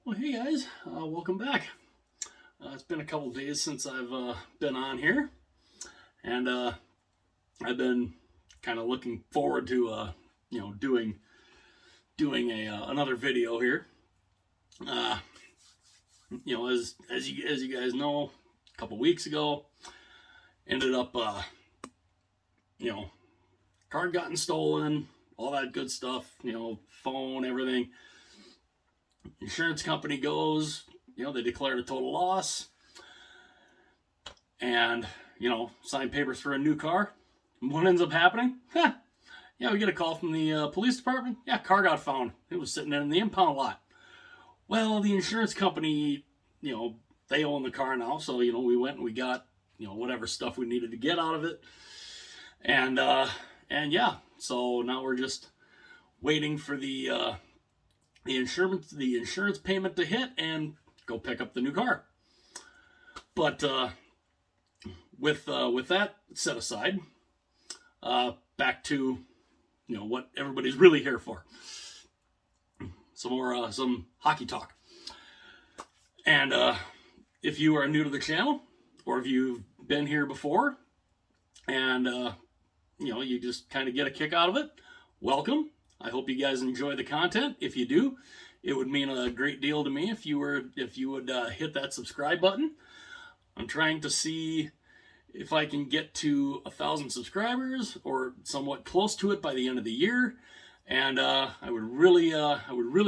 Well, hey guys, welcome back. It's been a couple days since I've been on here, and I've been kind of looking forward to doing a another video here. Uh, as you guys know, a couple weeks ago, ended up card gotten stolen, all that good stuff. Phone, everything. Insurance company goes, they declared a total loss and, sign papers for a new car. What ends up happening? We get a call from the police department. Yeah, car got found. It was sitting in the impound lot. Well, the insurance company, they own the car now. So, we went and we got, whatever stuff we needed to get out of it. And so now we're just waiting for the insurance payment to hit and go pick up the new car. But with that set aside, back to what everybody's really here for. Some hockey talk. And if you are new to the channel, or if you've been here before, and you just kind of get a kick out of it, welcome. I hope you guys enjoy the content. If you do, it would mean a great deal to me if you would hit that subscribe button. I'm trying to see if I can get to 1,000 subscribers or somewhat close to it by the end of the year, and I would really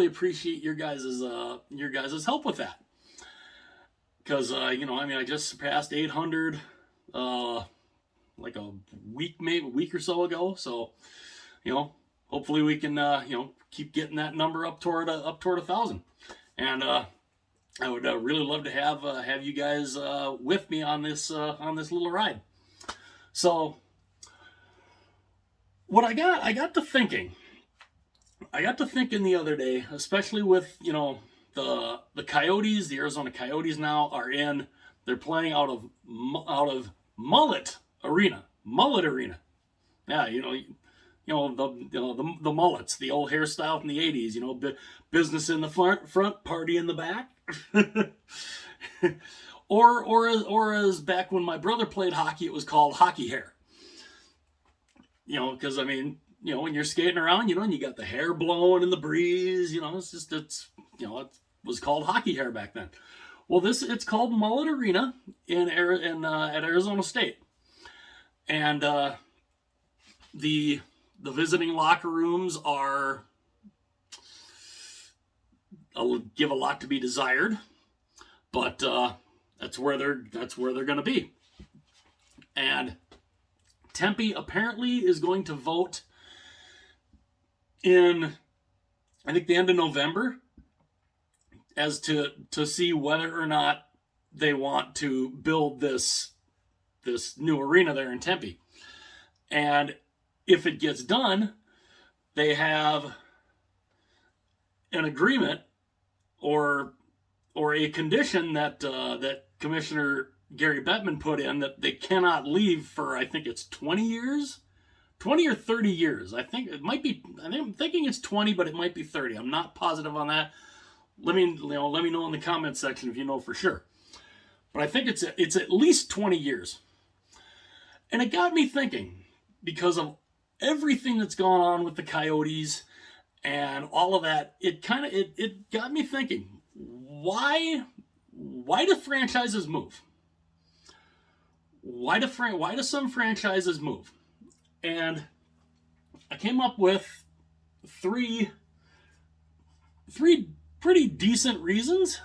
appreciate your guys' help with that. Because I just surpassed 800 like a week or so ago. So hopefully we can keep getting that number up toward 1,000, and I would really love to have you guys with me on this little ride. So what I got to thinking the other day, especially with the Coyotes, the Arizona Coyotes now they're playing out of Mullet Arena. Yeah, the mullets, the old hairstyle from the 80s, business in the front, party in the back. or as back when my brother played hockey, it was called hockey hair. Because when you're skating around, and you got the hair blowing in the breeze, it was called hockey hair back then. Well, it's called Mullet Arena at Arizona State. And the visiting locker rooms give a lot to be desired, but that's where they're going to be. And Tempe apparently is going to vote in, I think, the end of November as to see whether or not they want to build this new arena there in Tempe. And if it gets done, they have an agreement or a condition that Commissioner Gary Bettman put in, that they cannot leave for, I think it's 20 years, 20 or 30 years. I'm thinking it's 20, but it might be 30. I'm not positive on that. Let me know in the comments section if you know for sure. But I think it's at least 20 years. And it got me thinking, because of everything that's gone on with the Coyotes and all of that, it got me thinking, why do franchises move? Why do some franchises move? And I came up with three pretty decent reasons,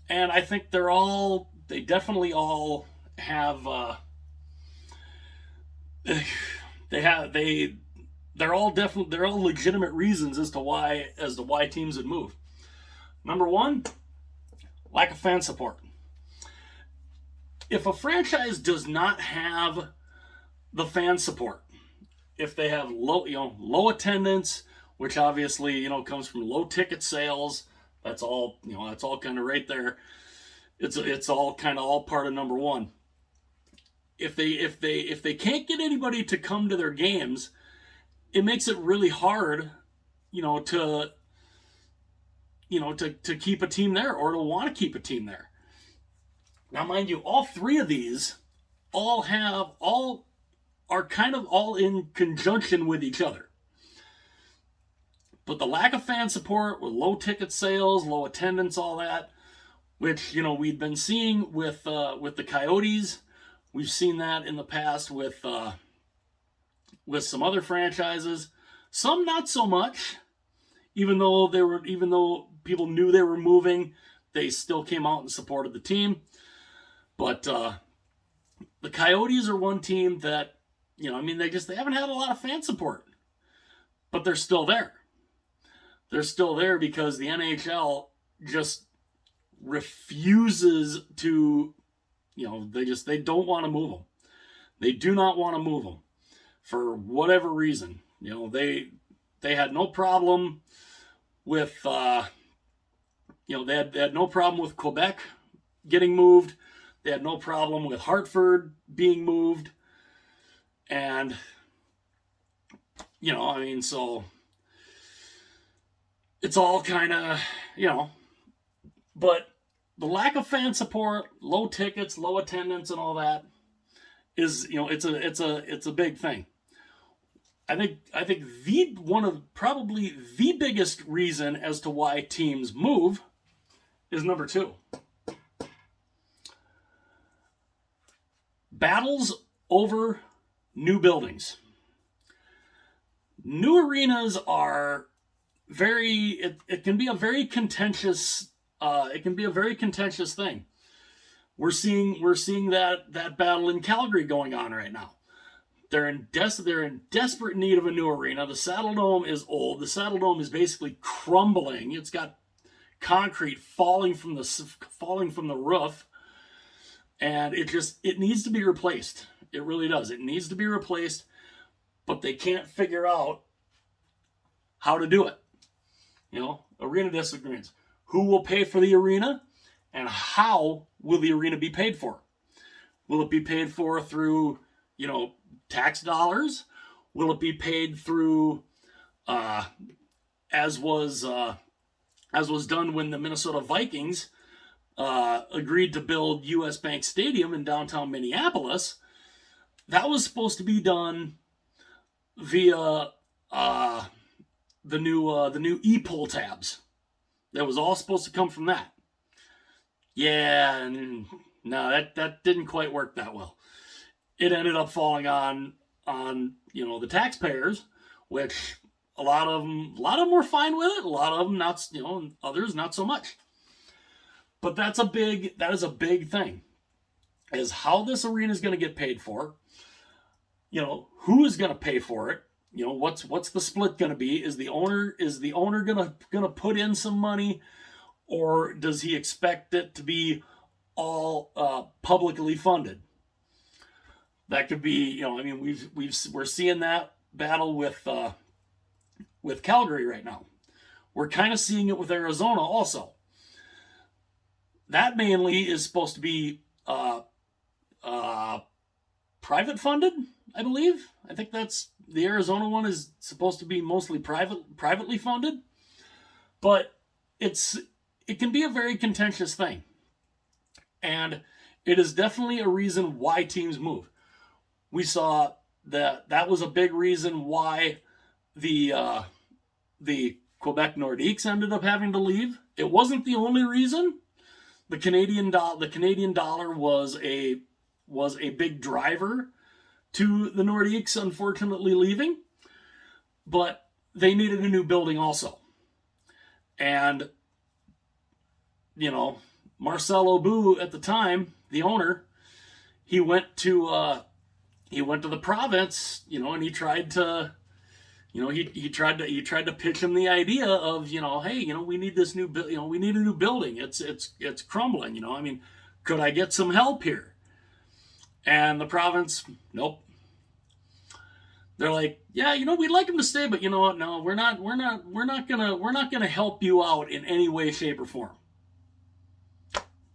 and I think they definitely all have they're all legitimate reasons as to why teams would move. Number one, lack of fan support. If a franchise does not have the fan support, if they have low attendance, which obviously comes from low ticket sales, that's all kind of right there. It's all kind of all part of number one. If they can't get anybody to come to their games, it makes it really hard, to to keep a team there or to want to keep a team there. Now, mind you, all three of these all are kind of all in conjunction with each other. But the lack of fan support with low ticket sales, low attendance, all that, which we'd been seeing with the Coyotes. We've seen that in the past with some other franchises. Some not so much. Even though people knew they were moving, they still came out and supported the team. But the Coyotes are one team that they haven't had a lot of fan support, but they're still there. They're still there because the NHL just refuses to, they don't want to move them. They do not want to move them for whatever reason. They had no problem with, they had no problem with Quebec getting moved. They had no problem with Hartford being moved. And, so it's all kind of, but the lack of fan support, low tickets, low attendance, and all that is, it's a big thing. I think probably the biggest reason as to why teams move is number 2. Battles over new buildings. New arenas are it can be a very contentious thing. We're seeing that battle in Calgary going on right now. They're in desperate need of a new arena. The Saddle Dome is old. The Saddle Dome is basically crumbling. It's got concrete falling from the roof, and it needs to be replaced. It really does. It needs to be replaced, but they can't figure out how to do it. Arena disagreements. Who will pay for the arena, and how will the arena be paid for? Will it be paid for through, tax dollars? Will it be paid through, as was done when the Minnesota Vikings agreed to build U.S. Bank Stadium in downtown Minneapolis? That was supposed to be done via the new e-pull tabs. That was all supposed to come from that. Yeah, and no, that didn't quite work that well. It ended up falling on the taxpayers, which a lot of them were fine with it. A lot of them not, others not so much. But that is a big thing, is how this arena is going to get paid for. Who is going to pay for it? What's the split going to be? Is the owner gonna put in some money, or does he expect it to be all publicly funded? That could be, we're seeing that battle with Calgary right now. We're kind of seeing it with Arizona also. That mainly is supposed to be private funded, I believe. I think that's the Arizona one is supposed to be mostly privately funded, but it can be a very contentious thing, and it is definitely a reason why teams move. We saw that was a big reason why the Quebec Nordiques ended up having to leave. It wasn't the only reason. The Canadian dollar was a big driver to the Nordiques unfortunately leaving, but they needed a new building also. And, Marcel Aubu at the time, the owner, he went to the province, and he tried to, he tried to pitch him the idea of, hey, we need this new, we need a new building. It's crumbling. Could I get some help here? And the province, nope. They're like, yeah, we'd like him to stay, but you know what? No, we're not gonna help you out in any way, shape, or form.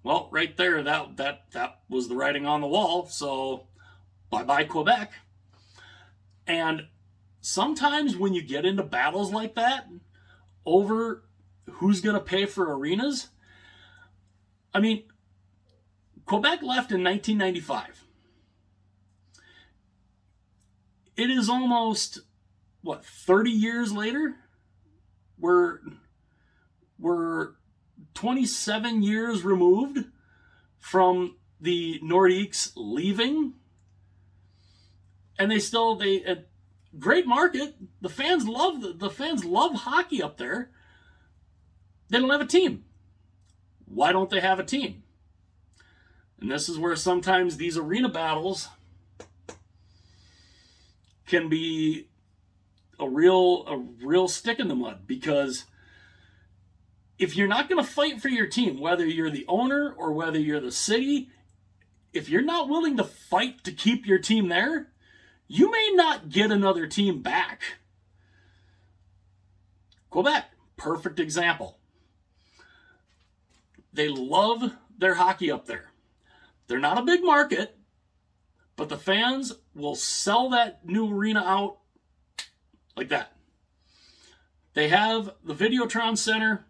Well, right there, that was the writing on the wall. So, bye Quebec. And sometimes when you get into battles like that over who's going to pay for arenas? I mean, Quebec left in 1995. It is almost, 30 years later? We're 27 years removed from the Nordiques leaving. And great market. The fans love hockey up there. They don't have a team. Why don't they have a team? And this is where sometimes these arena battles can be a real stick in the mud, because if you're not going to fight for your team, whether you're the owner or whether you're the city, if you're not willing to fight to keep your team there, you may not get another team back. Quebec, perfect example. They love their hockey up there. They're not a big market, but the fans will sell that new arena out like that. They have the Videotron Center,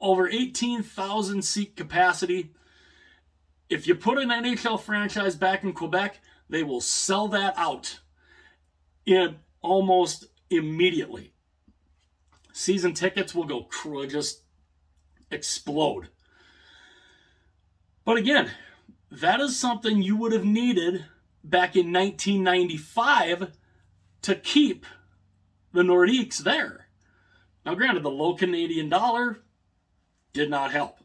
over 18,000 seat capacity. If you put an NHL franchise back in Quebec, they will sell that out in almost immediately. Season tickets will go just explode. But again, that is something you would have needed back in 1995 to keep the Nordiques there. Now, granted, the low Canadian dollar did not help.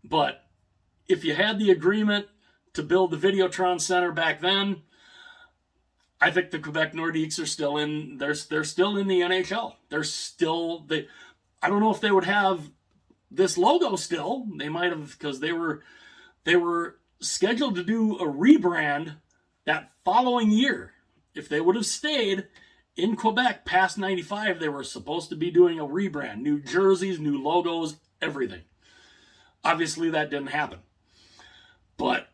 But if you had the agreement to build the Videotron Center back then, I think the Quebec Nordiques are still in. They're still in the NHL. I don't know if they would have this logo still. They might have, because they were scheduled to do a rebrand that following year. If they would have stayed in Quebec past 95, they were supposed to be doing a rebrand, new jerseys, new logos, everything. Obviously, that didn't happen. But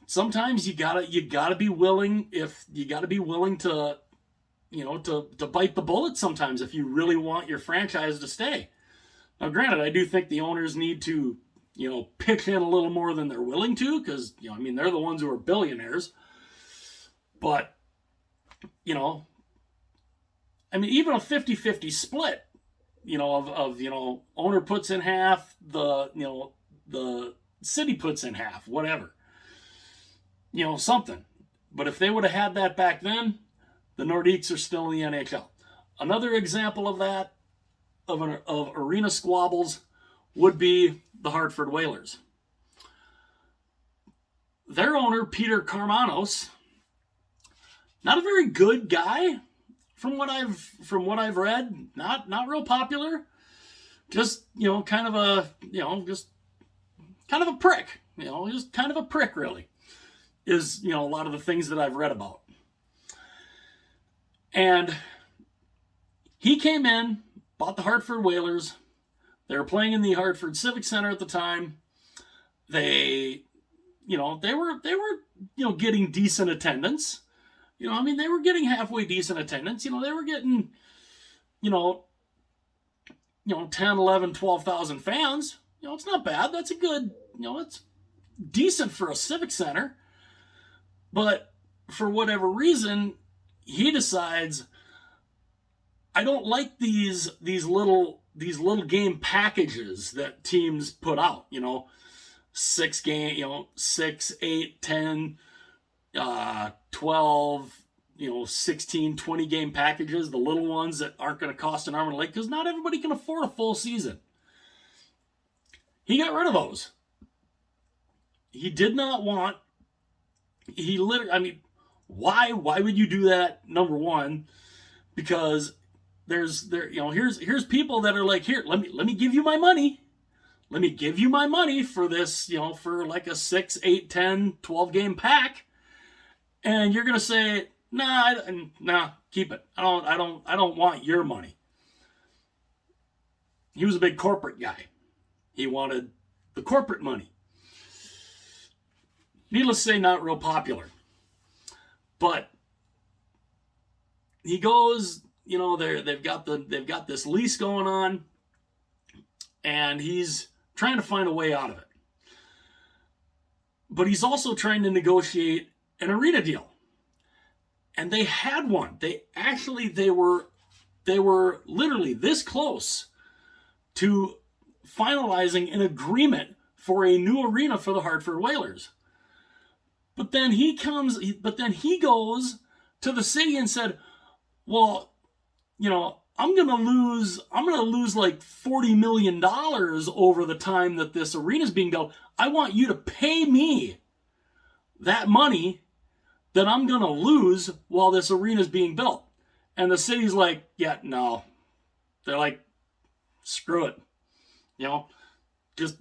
sometimes you gotta be willing. If you gotta be willing to, to bite the bullet sometimes if you really want your franchise to stay. Now, granted, I do think the owners need to, pitch in a little more than they're willing to, because they're the ones who are billionaires. But even a 50-50 split, of owner puts in half, the city puts in half, whatever. Something. But if they would have had that back then, the Nordiques are still in the NHL. Another example of that, of arena squabbles, would be the Hartford Whalers. Their owner, Peter Karmanos, not a very good guy, from what I've read. Not real popular. Just kind of a prick. Just kind of a prick, really. Is a lot of the things that I've read about. And he came in, bought the Hartford Whalers. They were playing in the Hartford Civic Center at the time. They were getting decent attendance. They were getting halfway decent attendance. They were getting 10, 11, 12,000 fans. It's not bad. That's a good, it's decent for a Civic Center. But for whatever reason, he decides, I don't like these little game packages that teams put out. 6 game, 6, 8, 10, 12, 16, 20 game packages, the little ones that aren't going to cost an arm and a leg, because not everybody can afford a full season. He got rid of those. He did not want, why would you do that? Number one, because here's people that are like, here, let me give you my money. Let me give you my money for this, for like a 6, 8, 10, 12 game pack. And you're going to say, nah, keep it. I don't want your money. He was a big corporate guy. He wanted the corporate money. Needless to say, not real popular. But he goes they've got this lease going on, and he's trying to find a way out of it. But he's also trying to negotiate an arena deal. And they had one. They were literally this close to finalizing an agreement for a new arena for the Hartford Whalers. But then he goes to the city and said, well, I'm going to lose like $40 million over the time that this arena is being built. I want you to pay me that money that I'm going to lose while this arena is being built. And the city's like, yeah, no. They're like, screw it. Don't, there's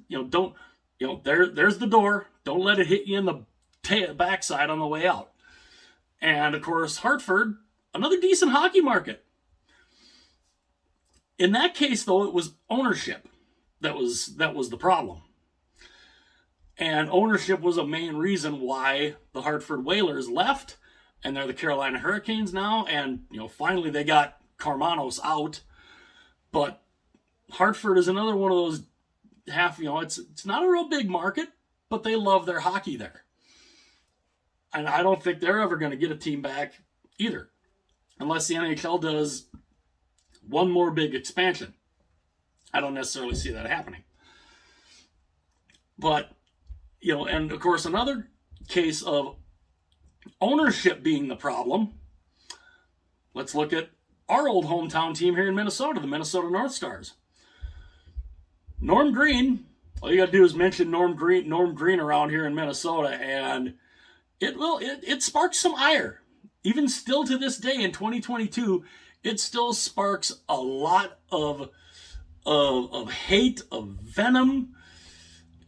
the door. Don't let it hit you in the backside on the way out. And of course, Hartford, another decent hockey market. In that case, though, it was ownership that was the problem. And ownership was a main reason why the Hartford Whalers left, and they're the Carolina Hurricanes now. And finally they got Karmanos out, but Hartford is another one of those it's not a real big market, but they love their hockey there. And I don't think they're ever going to get a team back either, unless the NHL does one more big expansion. I don't necessarily see that happening. But, and of course, another case of ownership being the problem, let's look at our old hometown team here in Minnesota, the Minnesota North Stars. Norm Green, all you got to do is mention Norm Green around here in Minnesota, and it sparks some ire. Even still to this day in 2022, it still sparks a lot of hate, of venom.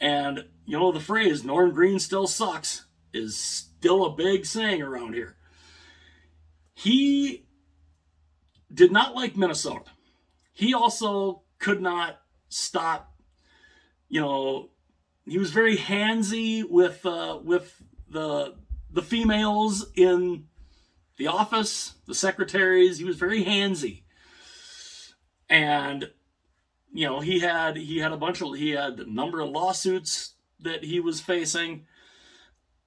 And, the phrase, Norm Green still sucks, is still a big saying around here. He did not like Minnesota. He also could not stop, he was very handsy with the females in the office, the secretaries. He was very handsy. And, he had a number of lawsuits that he was facing.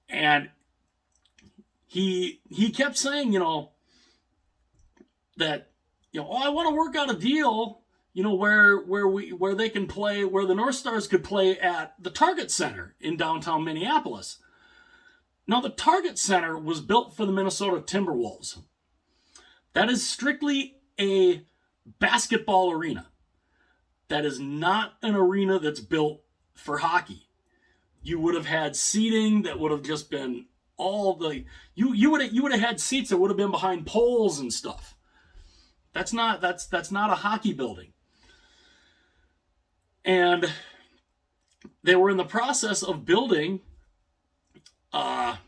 And he kept saying, that, I want to work out a deal, where they can play, where the North Stars could play at the Target Center in downtown Minneapolis. Now, the Target Center was built for the Minnesota Timberwolves. That is strictly a basketball arena. That is not an arena that's built for hockey. You would have had seating that would have just been you would have had seats that would have been behind poles and stuff. That's not a hockey building. And they were in the process of building the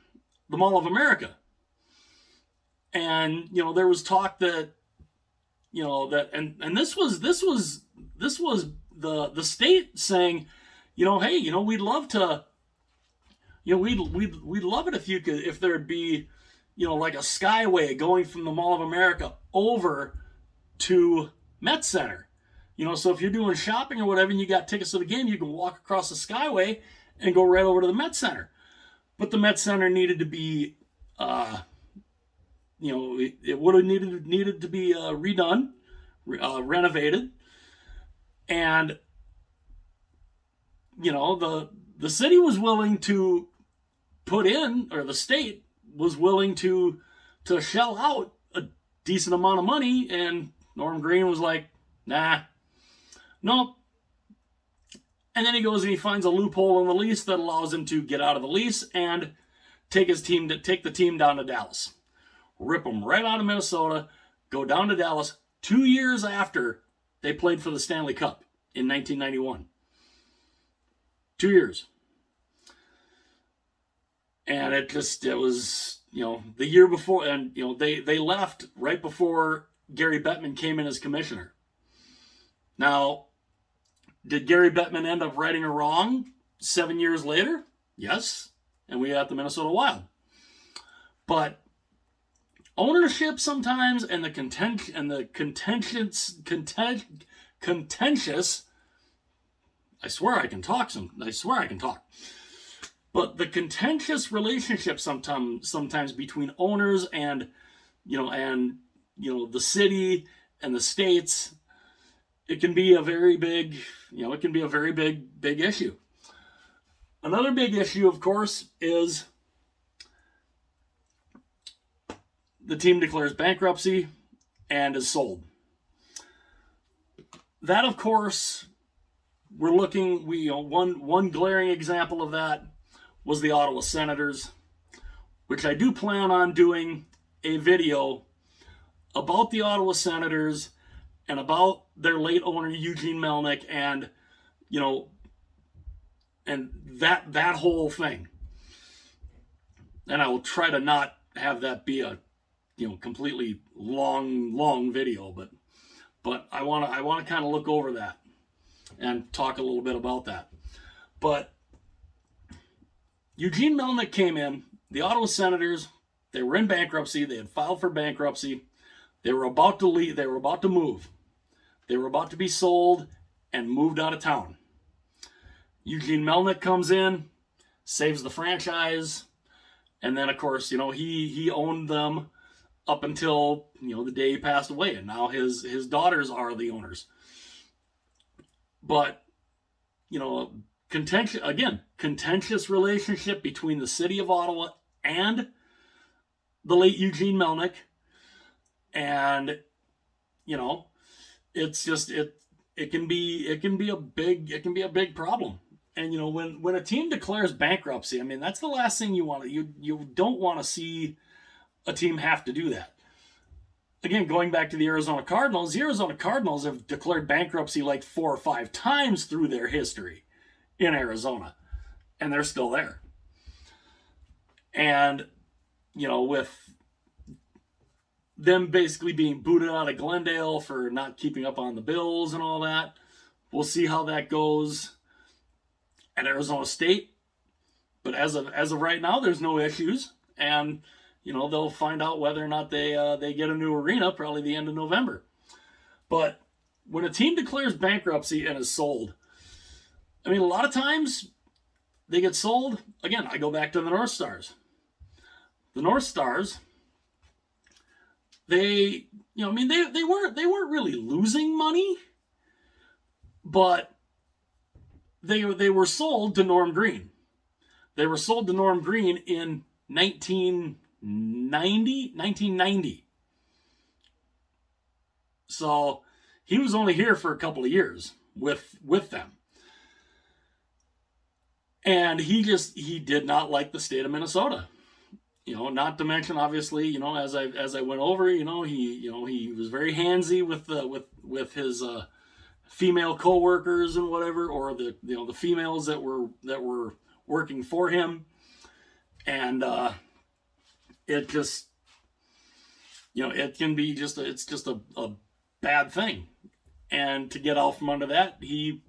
Mall of America. And, there was talk that, and this was the state saying, hey, we'd love to, we'd love it if there'd be, like a skyway going from the Mall of America over to Met Center. So if you're doing shopping or whatever and you got tickets to the game, you can walk across the skyway and go right over to the Met Center. But the Met Center needed to be, it would have needed to be redone, renovated. And, the city was willing to put in, or the state was willing to shell out a decent amount of money. And Norm Green was like, nah, nope. And then he goes and he finds a loophole in the lease that allows him to get out of the lease and take the team down to Dallas. Rip them right out of Minnesota, go down to Dallas 2 years after they played for the Stanley Cup in 1991. 2 years. And it was, the year before, and, they left right before Gary Bettman came in as commissioner. Now, did Gary Bettman end up righting a wrong 7 years later? Yes. And we got the Minnesota Wild. But ownership sometimes, and the contentious. I swear I can talk. But the contentious relationship sometimes between owners and the city and the states, it can be a very big issue. Another big issue, of course, is the team declares bankruptcy and is sold. That, of course, one glaring example of that was the Ottawa Senators, which I do plan on doing a video about the Ottawa Senators and about their late owner Eugene Melnyk, and that whole thing. And I will try to not have that be a completely long video, but I want to kind of look over that and talk a little bit about that. But Eugene Melnyk came in. The Ottawa Senators, they were in bankruptcy. They had filed for bankruptcy. They were about to leave. They were about to move. They were about to be sold and moved out of town. Eugene Melnyk comes in, saves the franchise, and then, of course, he owned them up until the day he passed away, and now his daughters are the owners. But contentious relationship between the city of Ottawa and the late Eugene Melnyk, and it's just it can be a big problem. And when a team declares bankruptcy, I mean, that's the last thing you want. You don't want to see a team have to do that. Again, going back to the Arizona Cardinals have declared bankruptcy like 4 or 5 times through their history in Arizona, and they're still there. And with them basically being booted out of Glendale for not keeping up on the bills and all that, we'll see how that goes at Arizona State. But as of right now, there's no issues, and they'll find out whether or not they get a new arena probably the end of November. But when a team declares bankruptcy and is sold, I mean, a lot of times they get sold. Again, I go back to the North Stars. The North Stars, they weren't really losing money, but they were sold to Norm Green. They were sold to Norm Green in 1990. So he was only here for a couple of years with them. And he did not like the state of Minnesota. Not to mention, obviously, as I went over, he was very handsy with his female co-workers and whatever, or the females that were working for him. And it just, it can be it's just a bad thing. And to get out from under that, he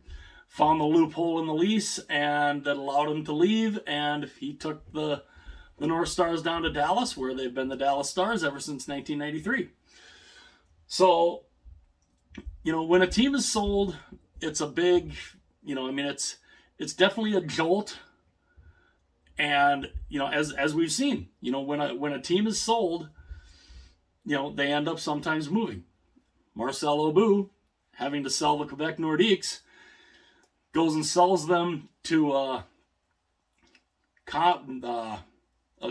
found the loophole in the lease, and that allowed him to leave, and he took the North Stars down to Dallas, where they've been the Dallas Stars ever since 1993. So, when a team is sold, it's a big, it's definitely a jolt. And, as we've seen, when a team is sold, they end up sometimes moving. Marcel Aubut, having to sell the Quebec Nordiques, goes and sells them to a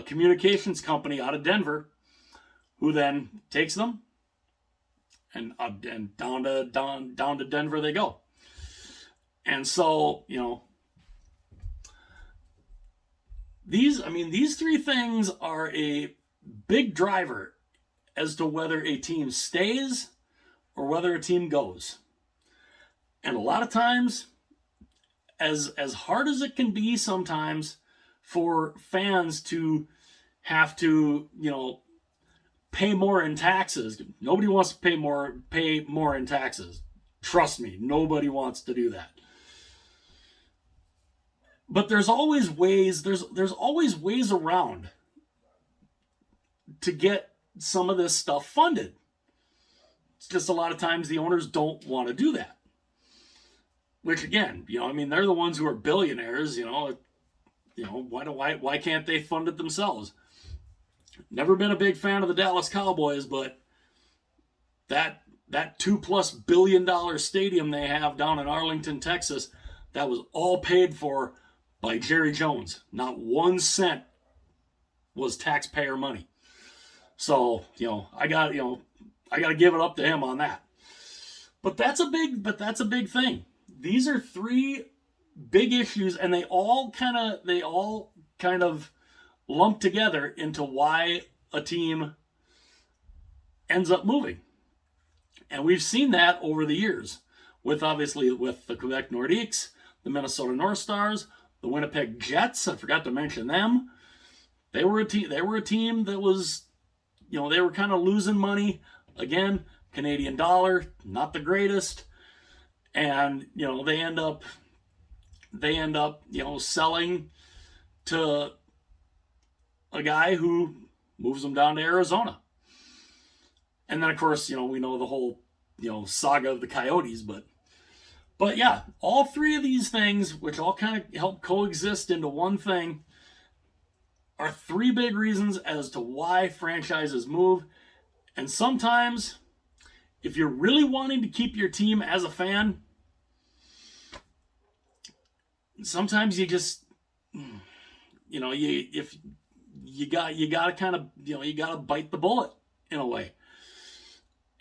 communications company out of Denver, who then takes them, and down to Denver they go. And so, these 3 things are a big driver as to whether a team stays or whether a team goes. And a lot of times, as hard as it can be sometimes for fans to have to, pay more in taxes. Nobody wants to pay more in taxes. Trust me, nobody wants to do that. But there's always ways around to get some of this stuff funded. It's just a lot of times the owners don't want to do that. Which again, I mean, they're the ones who are billionaires. Why can't they fund it themselves? Never been a big fan of the Dallas Cowboys, but that $2+ billion stadium they have down in Arlington, Texas, that was all paid for by Jerry Jones. Not 1 cent was taxpayer money. So, I got to give it up to him on that. But that's a big thing. These are 3 big issues, and they all kind of lump together into why a team ends up moving. And we've seen that over the years with the Quebec Nordiques, the Minnesota North Stars, the Winnipeg Jets. I forgot to mention them. They were a team that was, they were kind of losing money. Again, Canadian dollar, not the greatest. And, they end up, selling to a guy who moves them down to Arizona. And then, of course, we know the whole, saga of the Coyotes. But yeah, all 3 of these things, which all kind of help coexist into one thing, are 3 big reasons as to why franchises move. And sometimes, if you're really wanting to keep your team as a fan, sometimes you just, you got to kind of, you got to bite the bullet in a way.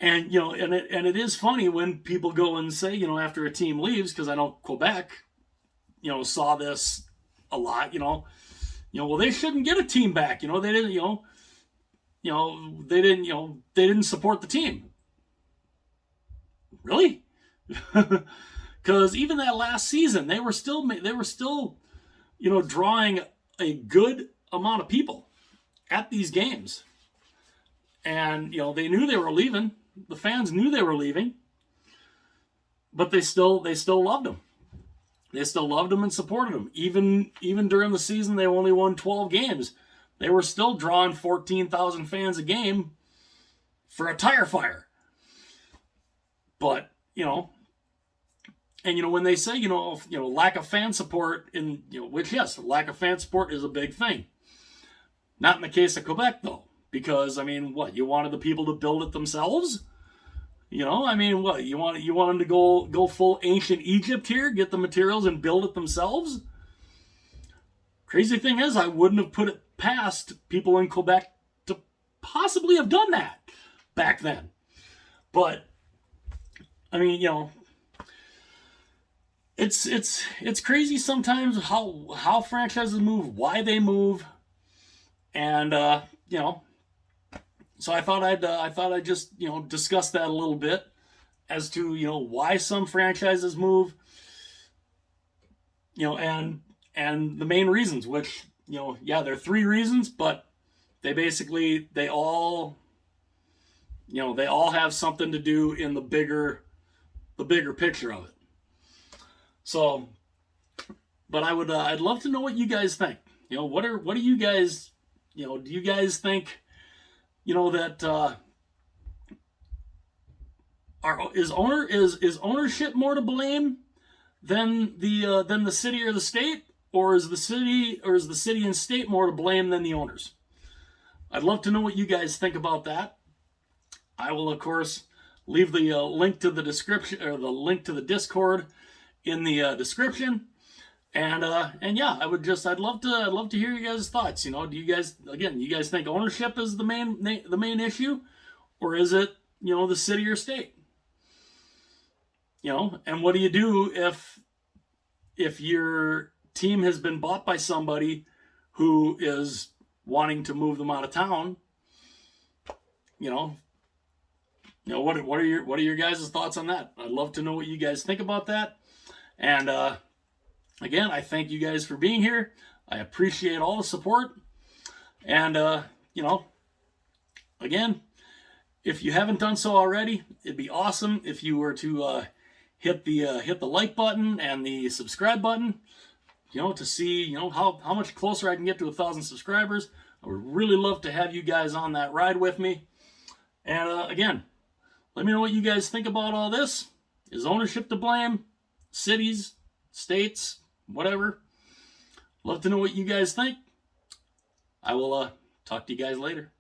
And, and it is funny when people go and say, after a team leaves, because I know Quebec, saw this a lot, well, they shouldn't get a team back. They didn't, they didn't support the team. Really? Because even that last season, they were still, drawing a good amount of people at these games. And, they knew they were leaving. The fans knew they were leaving, but they still loved them. They still loved them and supported them. Even during the season, they only won 12 games. They were still drawing 14,000 fans a game for a tire fire. But, and when they say, lack of fan support which yes, lack of fan support is a big thing. Not in the case of Quebec though. Because, you wanted the people to build it themselves? You want them to go full ancient Egypt here, get the materials and build it themselves? Crazy thing is, I wouldn't have put it past people in Quebec to possibly have done that back then. But, it's crazy sometimes how franchises move, why they move, and, so I thought I'd just discuss that a little bit as to why some franchises move, and the main reasons, which there are 3 reasons, but they all have something to do in the bigger picture of it. So, but I'd love to know what you guys think. What do you guys do you guys think? That is ownership more to blame than the city or the state, or is the city and state more to blame than the owners? I'd love to know what you guys think about that. I will, of course, leave the link to the description, or the link to the Discord in the description. And yeah, I'd love to hear you guys' thoughts. Do you guys think ownership is the main issue, or is it the city or state? And what do you do if your team has been bought by somebody who is wanting to move them out of town? What are your guys' thoughts on that? I'd love to know what you guys think about that. And again, I thank you guys for being here. I appreciate all the support. And, again, if you haven't done so already, it'd be awesome if you were to hit the like button and the subscribe button, to see, how much closer I can get to 1,000 subscribers. I would really love to have you guys on that ride with me. And again, let me know what you guys think about all this. Is ownership to blame? Cities, states, whatever. Love to know what you guys think. I will talk to you guys later.